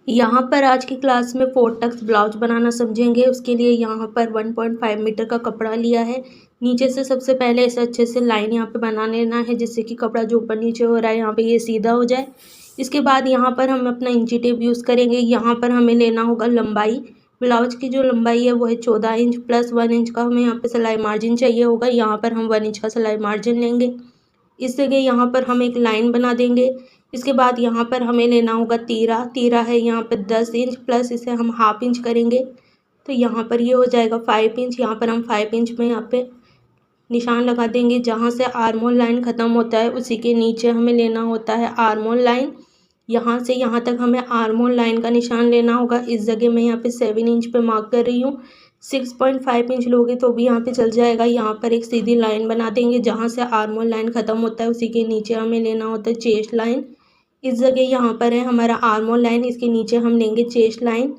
यहाँ पर आज की क्लास में 4 टक्स ब्लाउज बनाना समझेंगे। उसके लिए यहाँ पर 1.5 मीटर का कपड़ा लिया है। नीचे से सबसे पहले इसे अच्छे से लाइन यहाँ पे बना लेना है, जिससे कि कपड़ा जो ऊपर नीचे हो रहा है यहाँ पे ये सीधा हो जाए। इसके बाद यहाँ पर हम अपना इंची टेप यूज़ करेंगे। यहाँ पर हमें लेना होगा लंबाई। ब्लाउज की जो लंबाई है वो है 14 इंच प्लस 1 इंच का हमें यहाँ पे सिलाई मार्जिन चाहिए होगा। यहाँ पर हम 1 इंच का सिलाई मार्जिन लेंगे। इस जगह यहाँ पर हम एक लाइन बना देंगे। इसके बाद यहाँ पर हमें लेना होगा तीरा। तीरा है यहाँ पर 10 इंच प्लस इसे हम हाफ इंच करेंगे, तो यहाँ पर ये हो जाएगा 5 इंच। यहाँ पर हम 5 इंच में यहाँ पे निशान लगा देंगे। जहाँ से आर्म होल लाइन ख़त्म होता है उसी के नीचे हमें लेना होता है आर्म होल लाइन। यहाँ से यहाँ तक हमें आर्म होल लाइन का निशान लेना होगा। इस जगह मैं यहाँ पे 7 इंच पे मार्क कर रही हूँ। 6.5 इंच लोगे तो भी यहाँ पे चल जाएगा। यहाँ पर एक सीधी लाइन बना देंगे। जहाँ से आर्म होल लाइन ख़त्म होता है उसी के नीचे हमें लेना होता है चेस्ट लाइन। इस जगह यहाँ पर है हमारा आर्म होल लाइन, इसके नीचे हम लेंगे चेस्ट लाइन।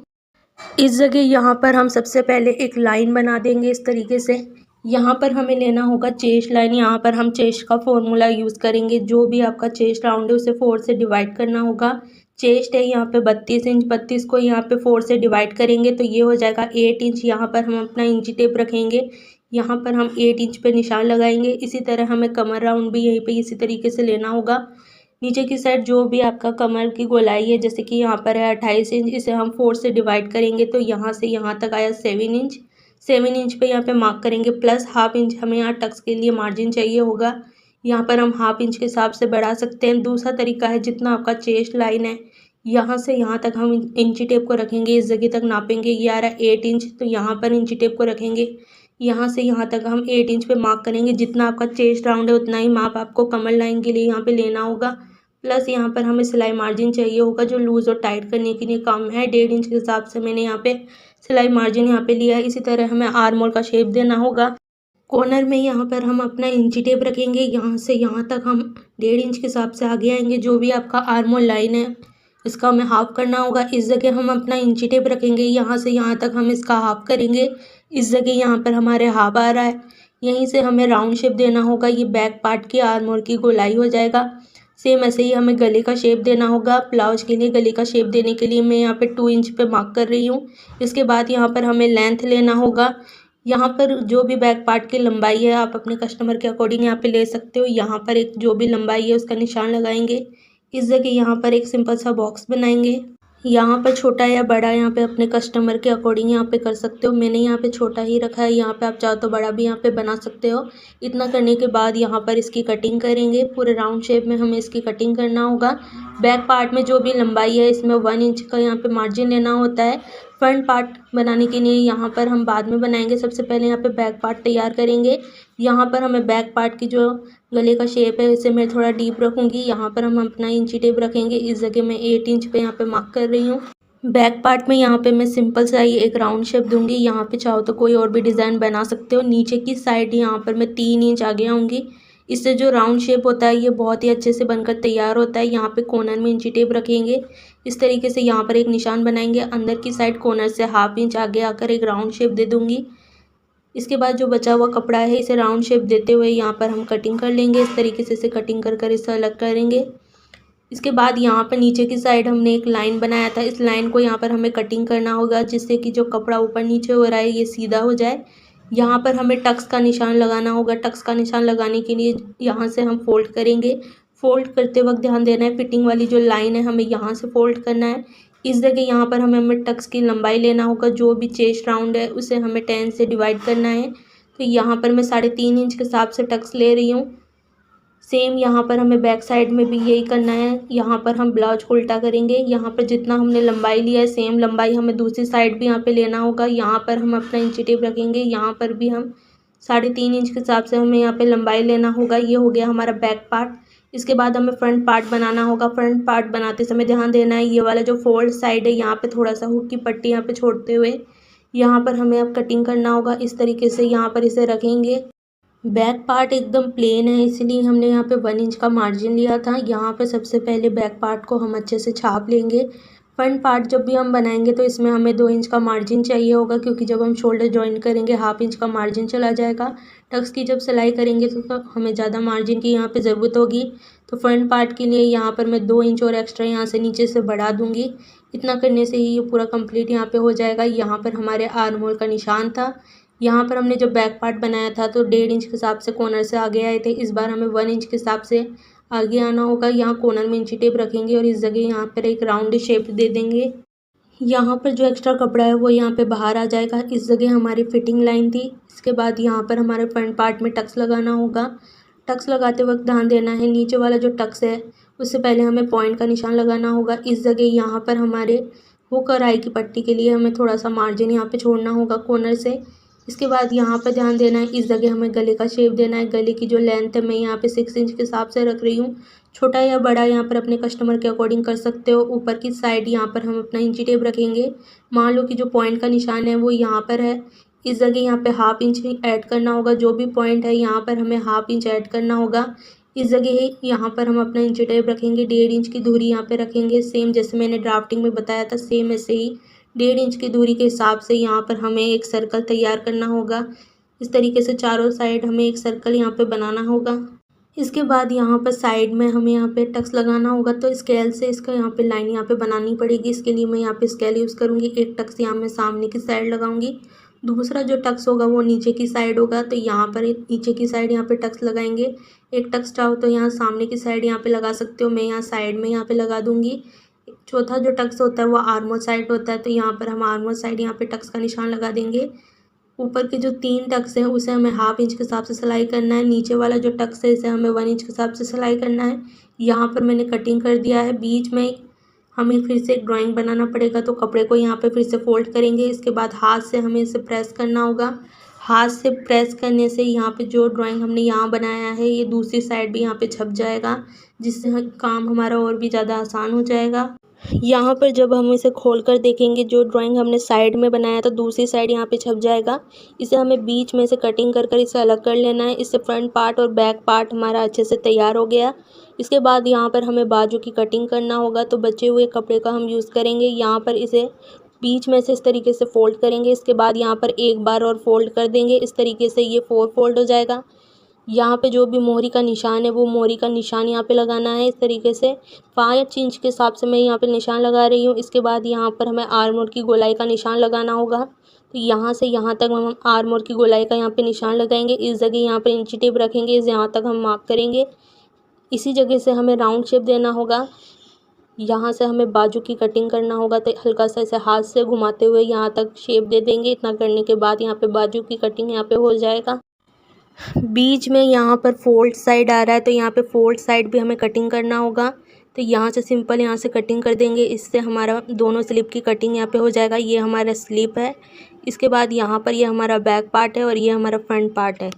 इस जगह यहाँ पर हम सबसे पहले एक लाइन बना देंगे इस तरीके से। यहाँ पर हमें लेना होगा चेस्ट लाइन। यहाँ पर हम चेस्ट का फॉर्मूला यूज़ करेंगे। जो भी आपका चेस्ट राउंड है उसे 4 से डिवाइड करना होगा। चेस्ट है यहाँ पे 32 इंच, 32 को यहाँ पे 4 से डिवाइड करेंगे तो ये हो जाएगा 8 इंच। यहाँ पर हम अपना इंची टेप रखेंगे। यहाँ पर हम 8 इंच पे निशान लगाएंगे। इसी तरह हमें कमर राउंड भी यहीं पे इसी तरीके से लेना होगा। नीचे की साइड जो भी आपका कमर की गोलाई है, जैसे कि यहाँ पर है 28 इंच, इसे हम 4 से डिवाइड करेंगे तो यहाँ से यहाँ तक आया 7 इंच। 7 इंच पे यहाँ पे मार्क करेंगे प्लस हाफ इंच हमें यहाँ टक्स के लिए मार्जिन चाहिए होगा। यहाँ पर हम हाफ इंच के हिसाब से बढ़ा सकते हैं। दूसरा तरीका है, जितना आपका चेस्ट लाइन है यहाँ से यहाँ तक हम इंची टेप को रखेंगे। इस जगह तक नापेंगे, ये आ रहा है 8 इंच, तो यहाँ पर इंची टेप को रखेंगे। यहाँ से यहाँ तक हम 8 इंच पे मार्क करेंगे। जितना आपका चेस्ट राउंड है उतना ही माप आपको कमर लाइन के लिए यहाँ पे लेना होगा। प्लस यहाँ पर हमें सिलाई मार्जिन चाहिए होगा जो लूज़ और टाइट करने के लिए कम है। 1.5 इंच के हिसाब से मैंने यहाँ पे सिलाई मार्जिन यहाँ पे लिया है। इसी तरह हमें आर्म होल का शेप देना होगा। कॉर्नर में यहाँ पर हम अपना इंची टेप रखेंगे। यहाँ से यहाँ तक हम 1.5 इंच के हिसाब से आगे आएंगे। जो भी आपका आर्म होल लाइन है इसका हमें हाफ करना होगा। इस जगह हम अपना इंची टेप रखेंगे। यहाँ से यहाँ तक हम इसका हाफ करेंगे। इस जगह यहाँ पर हमारे हाफ आ रहा है। यहीं से हमें राउंड शेप देना होगा। ये बैक पार्ट की आर्म होल की गोलाई हो जाएगा। सेम ऐसे ही हमें गले का शेप देना होगा। ब्लाउज के लिए गले का शेप देने के लिए मैं यहाँ पे 2 इंच पे मार्क कर रही हूँ। इसके बाद यहाँ पर हमें लेंथ लेना होगा। यहाँ पर जो भी बैक पार्ट की लंबाई है आप अपने कस्टमर के अकॉर्डिंग यहाँ पे ले सकते हो। यहाँ पर एक जो भी लंबाई है उसका निशान लगाएंगे। इस जगह यहाँ पर एक सिंपल सा बॉक्स बनाएंगे। यहाँ पर छोटा या बड़ा यहाँ पे अपने कस्टमर के अकॉर्डिंग यहाँ पे कर सकते हो। मैंने यहाँ पे छोटा ही रखा है। यहाँ पे आप चाहो तो बड़ा भी यहाँ पे बना सकते हो। इतना करने के बाद यहाँ पर इसकी कटिंग करेंगे। पूरे राउंड शेप में हमें इसकी कटिंग करना होगा। बैक पार्ट में जो भी लंबाई है इसमें 1 इंच का यहाँ पे मार्जिन लेना होता है। फ्रंट पार्ट बनाने के लिए यहाँ पर हम बाद में बनाएंगे। सबसे पहले यहाँ पे बैक पार्ट तैयार करेंगे। यहाँ पर हमें बैक पार्ट की जो गले का शेप है इसे मैं थोड़ा डीप रखूँगी। यहाँ पर हम अपना इंची टेप रखेंगे। इस जगह मैं 8 इंच पे यहाँ पे मार्क कर रही हूँ। बैक पार्ट में यहाँ पे मैं सिंपल सा ही एक राउंड शेप दूंगी। यहाँ पे चाहो तो कोई और भी डिज़ाइन बना सकते हो। नीचे की साइड यहाँ पर मैं 3 इंच आगे आऊँगी। इससे जो राउंड शेप होता है ये बहुत ही अच्छे से बनकर तैयार होता है। यहाँ पे कॉर्नर में इंची टेप रखेंगे। इस तरीके से यहाँ पर एक निशान बनाएंगे। अंदर की साइड कॉर्नर से हाफ इंच आगे आकर एक राउंड शेप दे दूँगी। इसके बाद जो बचा हुआ कपड़ा है इसे राउंड शेप देते हुए यहाँ पर हम कटिंग कर लेंगे। इस तरीके से इसे कटिंग कर इसे अलग करेंगे। इसके बाद यहाँ पर नीचे की साइड हमने एक लाइन बनाया था। इस लाइन को यहाँ पर हमें कटिंग करना होगा, जिससे कि जो कपड़ा ऊपर नीचे हो रहा है ये सीधा हो जाए। यहाँ पर हमें टक्स का निशान लगाना होगा। टक्स का निशान लगाने के लिए यहाँ से हम फोल्ड करेंगे। फोल्ड करते वक्त ध्यान देना है, फिटिंग वाली जो लाइन है हमें यहाँ से फोल्ड करना है। इस जगह यहाँ पर हमें टक्स की लंबाई लेना होगा। जो भी चेस्ट राउंड है उसे हमें 10 से डिवाइड करना है। तो यहाँ पर मैं 3.5 इंच के हिसाब से टक्स ले रही हूँ। सेम यहाँ पर हमें बैक साइड में भी यही करना है। यहाँ पर हम ब्लाउज को उल्टा करेंगे। यहाँ पर जितना हमने लंबाई लिया है सेम लंबाई हमें दूसरी साइड भी यहाँ पे लेना होगा। यहाँ पर हम अपना इंची टेप रखेंगे। यहाँ पर भी हम 3.5 इंच के हिसाब से हमें यहाँ पे लंबाई लेना होगा। ये हो गया हमारा बैक पार्ट। इसके बाद हमें फ्रंट पार्ट बनाना होगा। फ्रंट पार्ट बनाते समय ध्यान देना है, ये वाला जो फोल्ड साइड है यहाँ पे थोड़ा सा हुक की पट्टी यहाँ पे छोड़ते हुए यहाँ पर हमें अब कटिंग करना होगा। इस तरीके से यहाँ पर इसे रखेंगे। बैक पार्ट एकदम प्लेन है इसलिए हमने यहाँ पे 1 इंच का मार्जिन लिया था। यहाँ पे सबसे पहले बैक पार्ट को हम अच्छे से छाप लेंगे। फ्रंट पार्ट जब भी हम बनाएंगे तो इसमें हमें 2 इंच का मार्जिन चाहिए होगा, क्योंकि जब हम शोल्डर जॉइन करेंगे हाफ इंच का मार्जिन चला जाएगा। टक्स की जब सिलाई करेंगे तो हमें ज़्यादा मार्जिन की यहाँ पे ज़रूरत होगी। तो फ्रंट पार्ट के लिए यहाँ पर मैं 2 इंच और एक्स्ट्रा यहाँ से नीचे से बढ़ा दूँगी। इतना करने से ही ये पूरा कंप्लीट यहाँ पे हो जाएगा। यहाँ पर हमारे आर्म होल का निशान था। यहाँ पर हमने जब बैक पार्ट बनाया था तो 1.5 इंच के हिसाब से कॉर्नर से आगे आए थे। इस बार हमें 1 इंच के हिसाब से आगे आना होगा। यहाँ कॉर्नर में इंची टेप रखेंगे और इस जगह यहाँ पर एक राउंड शेप दे देंगे। यहाँ पर जो एक्स्ट्रा कपड़ा है वो यहाँ पे बाहर आ जाएगा। इस जगह हमारी फिटिंग लाइन थी। इसके बाद यहाँ पर हमारे फ्रंट पार्ट में टक्स लगाना होगा। टक्स लगाते वक्त ध्यान देना है, नीचे वाला जो टक्स है उससे पहले हमें पॉइंट का निशान लगाना होगा। इस जगह यहाँ पर हमारे हुक और आई की पट्टी के लिए हमें थोड़ा सा मार्जिन यहाँ पे छोड़ना होगा कॉर्नर से। इसके बाद यहाँ पर ध्यान देना है, इस जगह हमें गले का शेप देना है। गले की जो लेंथ है मैं यहाँ पे 6 इंच के हिसाब से रख रही हूँ। छोटा या बड़ा यहाँ पर अपने कस्टमर के अकॉर्डिंग कर सकते हो। ऊपर की साइड यहाँ पर हम अपना इंची टेप रखेंगे। मान लो कि जो पॉइंट का निशान है वो यहाँ पर है, इस जगह यहाँ पे 1/2 इंच ऐड करना होगा। जो भी पॉइंट है यहाँ पर हमें 1/2 इंच ऐड करना होगा। इस जगह यहाँ पर हम अपना इंची टेप रखेंगे। 1.5 इंच की दूरी यहाँ पे रखेंगे। सेम जैसे मैंने ड्राफ्टिंग में बताया था सेम ऐसे ही 1.5 इंच की दूरी के हिसाब से यहाँ पर हमें एक सर्कल तैयार करना होगा। इस तरीके से चारों साइड हमें एक सर्कल यहाँ पे बनाना होगा। इसके बाद यहाँ पर साइड में हमें यहाँ पे टक्स लगाना होगा, तो स्केल से इसका यहाँ पे लाइन यहाँ पे बनानी पड़ेगी। इसके लिए मैं यहाँ पे स्केल यूज़ करूँगी। एक टक्स यहाँ मैं सामने की साइड लगाऊंगी, दूसरा जो टक्स होगा वो नीचे की साइड होगा। तो यहाँ पर नीचे की साइड यहाँ पे टक्स लगाएंगे। एक टक्स चाहो तो यहाँ सामने की साइड यहाँ पे लगा सकते हो, मैं यहाँ साइड में यहाँ पे लगा दूँगी। चौथा जो टक्स होता है वो आर्मोल साइड होता है, तो यहाँ पर हम आर्मोल साइड यहाँ पे टक्स का निशान लगा देंगे। ऊपर के जो 3 टक्स हैं उसे हमें 1/2 इंच के हिसाब से सिलाई करना है। नीचे वाला जो टक्स है इसे हमें 1 इंच के हिसाब से सिलाई करना है। यहाँ पर मैंने कटिंग कर दिया है। बीच में हमें फिर से एक ड्राइंग बनाना पड़ेगा, तो कपड़े को यहाँ पे फिर से फोल्ड करेंगे। इसके बाद हाथ से हमें इसे प्रेस करना होगा। हाथ से प्रेस करने से यहाँ पे जो ड्राइंग हमने यहाँ बनाया है ये दूसरी साइड भी यहाँ पे छप जाएगा, जिससे काम हमारा और भी ज़्यादा आसान हो जाएगा। यहाँ पर जब हम इसे खोल कर देखेंगे, जो ड्राइंग हमने साइड में बनाया था दूसरी साइड यहाँ पे छप जाएगा। इसे हमें बीच में से कटिंग कर कर इसे अलग कर लेना है। इससे फ्रंट पार्ट और बैक पार्ट हमारा अच्छे से तैयार हो गया। इसके बाद यहाँ पर हमें बाजू की कटिंग करना होगा, तो बचे हुए कपड़े का हम यूज़ करेंगे। यहाँ पर इसे बीच में से इस तरीके से फोल्ड करेंगे। इसके बाद यहाँ पर एक बार और फोल्ड कर देंगे। इस तरीके से ये 4 फोल्ड हो जाएगा। यहाँ पे जो भी मोहरी का निशान है वो मोहरी का निशान यहाँ पे लगाना है। इस तरीके से 5 इंच के हिसाब से मैं यहाँ पे निशान लगा रही हूँ। इसके बाद यहाँ पर हमें आर्मोल की गोलाई का निशान लगाना होगा, तो यहाँ से यहाँ तक हम आर्मोल की गोलाई का यहाँ पे निशान लगाएंगे। इस जगह यहाँ पर इंची टेप रखेंगे, इस यहाँ तक हम मार्क करेंगे। इसी जगह से हमें राउंड शेप देना होगा। यहाँ से हमें बाजू की कटिंग करना होगा, तो हल्का सा ऐसे हाथ से घुमाते हुए यहाँ तक शेप दे देंगे। इतना करने के बाद यहाँ पे बाजू की कटिंग यहाँ पे हो जाएगा। बीच में यहाँ पर फोल्ड साइड आ रहा है, तो यहाँ पे फोल्ड साइड भी हमें कटिंग करना होगा। तो यहाँ से सिंपल यहाँ से कटिंग कर देंगे। इससे हमारा दोनों स्लिप की कटिंग यहाँ पे हो जाएगा। ये हमारा स्लिप है। इसके बाद यहाँ पर ये हमारा बैक पार्ट है और ये हमारा फ्रंट पार्ट है।